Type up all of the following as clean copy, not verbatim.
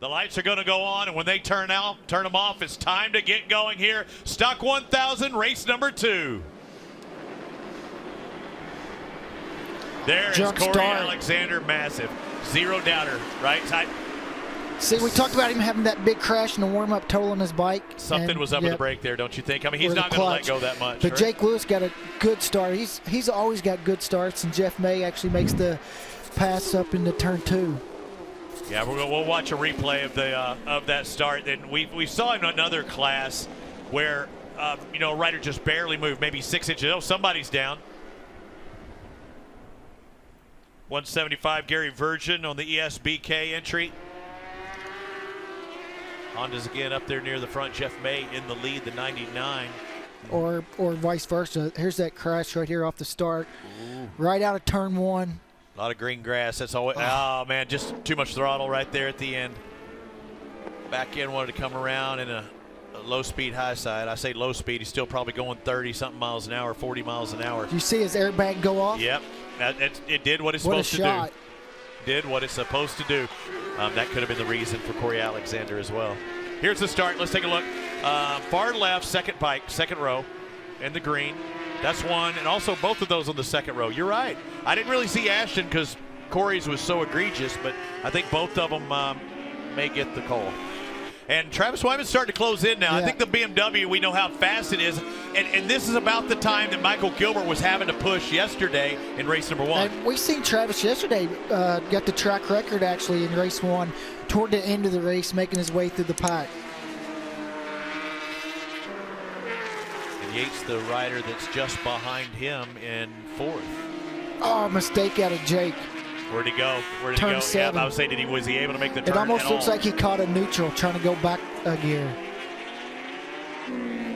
The lights are going to go on, and when they turn them off, it's time to get going here. Stock 1000, race number 2. There is Corey Alexander, massive. Zero doubter, right? See, we talked about him having that big crash in the warm-up, totaling his bike. Something was up with the brake there, don't you think? I mean, he's not going to let go that much. But right? Jake Lewis got a good start. He's always got good starts, and Geoff May actually makes the pass up into turn 2. Yeah, we'll watch a replay of that start. And we saw in another class where a rider just barely moved, maybe 6 inches. Oh, somebody's down. 175, Gary Virgin on the ESBK entry. Honda's again up there near the front. Geoff May in the lead, the 99. Or vice versa. Here's that crash right here off the start. Ooh. Right out of turn 1. A lot of green grass. That's always, oh man, just too much throttle right there at the end. Back end wanted to come around in a low speed high side. I say low speed. He's still probably going 30-something miles an hour, 40 miles an hour. You see his airbag go off? Yep. It did what it's supposed to do. Did what it's supposed to do. That could have been the reason for Corey Alexander as well. Here's the start. Let's take a look. Far left, second bike, second row in the green. That's one, and also both of those on the second row. You're right. I didn't really see Ashton because Corey's was so egregious, but I think both of them may get the call. And Travis Wyman's starting to close in now. Yeah. I think the BMW, we know how fast it is. And this is about the time that Michael Gilbert was having to push yesterday in race number 1. And we seen Travis yesterday got the track record actually in race 1 toward the end of the race, making his way through the pack. And Yates, the rider that's just behind him in 4th. Oh, mistake out of Jake. Where'd he go? Where'd Turn he go? 7. Yeah, I was saying, was he able to make the turn? It almost looks like he caught a neutral trying to go back a gear.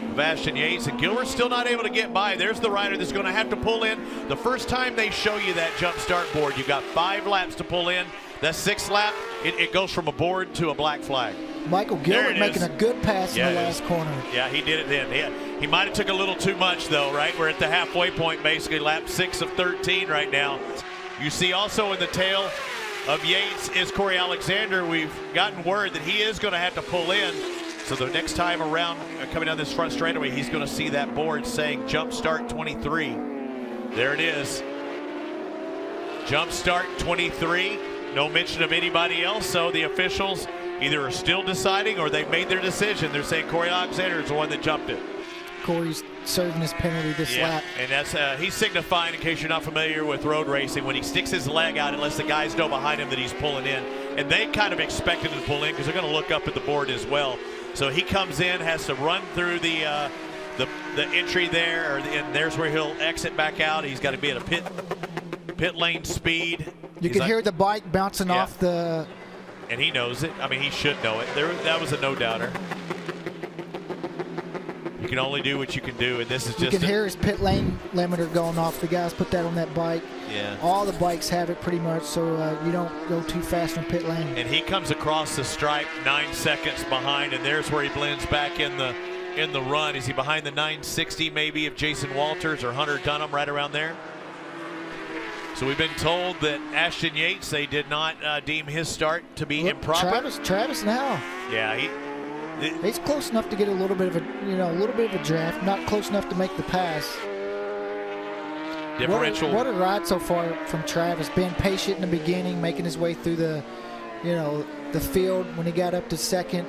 Sebastian Yates, and Gilbert's still not able to get by. There's the rider that's going to have to pull in. The first time they show you that jump start board, you've got 5 laps to pull in. That 6th lap, it goes from a board to a black flag. Michael Gilbert making a good pass in the last corner. Yeah, he did it then. He might have took a little too much, though, right? We're at the halfway point, basically, lap 6 of 13 right now. You see also in the tail of Yates is Corey Alexander. We've gotten word that he is going to have to pull in. So the next time around, coming down this front straightaway, he's going to see that board saying jump start 23. There it is. Jump start 23. No mention of anybody else. So the officials either are still deciding or they've made their decision. They're saying Corey Alexander is the one that jumped it. Corey's serving his penalty this lap. And that's he's signifying, in case you're not familiar with road racing, when he sticks his leg out and lets the guys know behind him that he's pulling in. And they kind of expect him to pull in because they're going to look up at the board as well. So he comes in, has to run through the entry there, and there's where he'll exit back out. He's got to be at a pit lane speed. You can hear the bike bouncing off the... And he knows it. I mean, he should know it. That was a no-doubter. You can only do what you can do, and this is just... You can hear his pit lane limiter going off. The guys put that on that bike. Yeah. All the bikes have it pretty much, so you don't go too fast in pit lane. And he comes across the stripe 9 seconds behind, and there's where he blends back in the run. Is he behind the 960 maybe of Jason Walters or Hunter Dunham, right around there? So we've been told that Ashton Yates, they did not deem his start to be improper. Travis now. Yeah, he's close enough to get a little bit of a draft, not close enough to make the pass. Differential. What a ride so far from Travis. Being patient in the beginning, making his way through the field when he got up to second.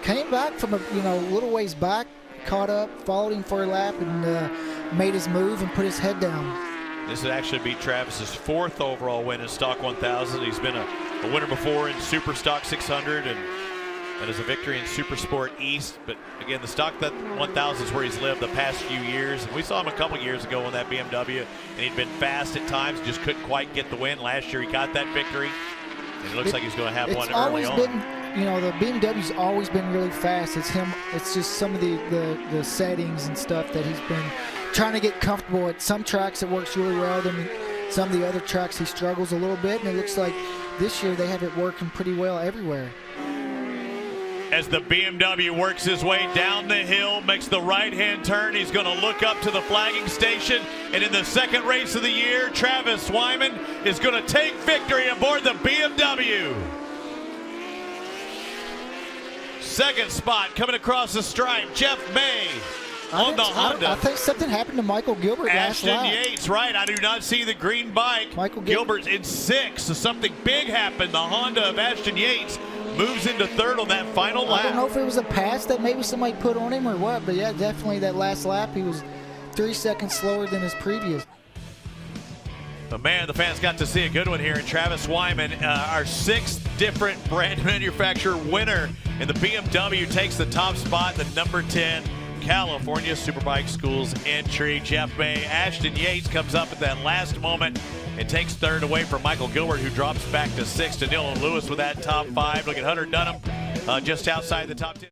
Came back from a little ways back, caught up, followed him for a lap, and made his move and put his head down. This would actually be Travis's 4th overall win in Stock 1000. He's been a winner before in Super Stock 600 and has a victory in Super Sport East. But again, the Stock 1000 is where he's lived the past few years. And we saw him a couple years ago on that BMW, and he'd been fast at times, just couldn't quite get the win. Last year he got that victory, and it looks like he's going to have one early on. The BMW's always been really fast. It's him. It's just some of the settings and stuff that he's been trying to get comfortable at. Some tracks it works really well, then some of the other tracks he struggles a little bit, and it looks like this year they have it working pretty well everywhere. As the BMW works his way down the hill, makes the right-hand turn, he's going to look up to the flagging station, and in the second race of the year, Travis Wyman is going to take victory aboard the BMW. Second spot coming across the stripe, Geoff May on the Honda. I think something happened to Michael Gilbert last Ashton lap. Yates, right. I do not see the green bike. Michael Gilbert's in 6th, so something big happened. The Honda of Ashton Yates moves into 3rd on that final lap. I don't know if it was a pass that maybe somebody put on him or what, but yeah, definitely that last lap he was 3 seconds slower than his previous. But man, the fans got to see a good one here in Travis Wyman, our 6th different brand manufacturer winner in the BMW, takes the top spot, the number 10 California Superbike Schools entry. Geoff May, Ashton Yates comes up at that last moment and takes 3rd away from Michael Gilbert, who drops back to 6th. To Dylan Lewis with that top 5. Look at Hunter Dunham just outside the top 10.